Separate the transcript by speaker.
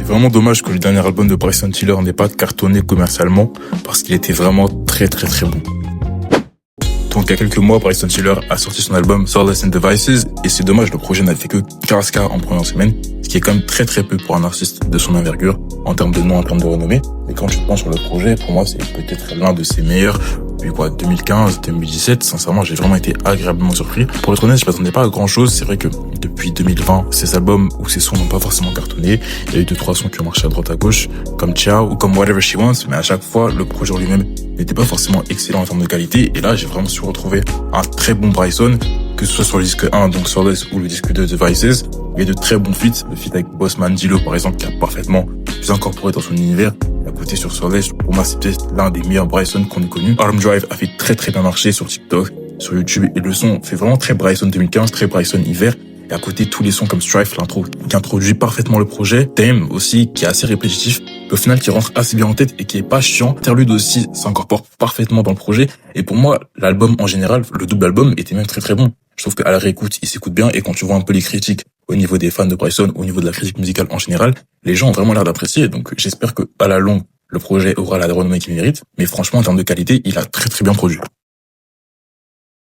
Speaker 1: Vraiment dommage que le dernier album de Bryson Tiller n'ait pas cartonné commercialement parce qu'il était vraiment très bon. Donc il y a quelques mois, Bryson Tiller a sorti son album Soulless and Devices et c'est dommage, le projet n'a fait que 15K en première semaine, ce qui est quand même très peu pour un artiste de son envergure en termes de nom, en termes de renommée. Et quand tu te penches sur le projet, pour moi c'est peut-être l'un de ses meilleurs. Depuis 2015, 2017, sincèrement, j'ai vraiment été agréablement surpris. Pour être honnête, je m'attendais pas à grand chose. C'est vrai que depuis 2020, ces albums ou ces sons n'ont pas forcément cartonné. Il y a eu 2-3 sons qui ont marché à droite à gauche, comme Ciao ou comme Whatever She Wants, mais à chaque fois, le projet en lui-même n'était pas forcément excellent en termes de qualité. Et là, j'ai vraiment su retrouver un très bon Bryson, que ce soit sur le disque 1, donc Soulless, ou le disque 2, Devices. Il y a de très bons feats. Le feat avec Bossman Dilo, par exemple, qui a parfaitement pu incorporé dans son univers. À côté sur Soulless, pour moi, c'est peut-être l'un des meilleurs Bryson qu'on ait connu. Arm Drive a fait très bien marcher sur TikTok, sur YouTube, et le son fait vraiment très Bryson 2015, très Bryson hiver. Et à côté, tous les sons comme Strife, l'intro, qui introduit parfaitement le projet. Theme aussi, qui est assez répétitif, au final, qui rentre assez bien en tête et qui est pas chiant. Interlude aussi s'incorpore parfaitement dans le projet. Et pour moi, l'album en général, le double album, était même très bon. Je trouve qu'à la réécoute, il s'écoute bien, et quand tu vois un peu les critiques au niveau des fans de Bryson, au niveau de la critique musicale en général, les gens ont vraiment l'air d'apprécier. Donc j'espère que à la longue, le projet aura la renommée qu'il mérite. Mais franchement, en termes de qualité, il a très bien produit.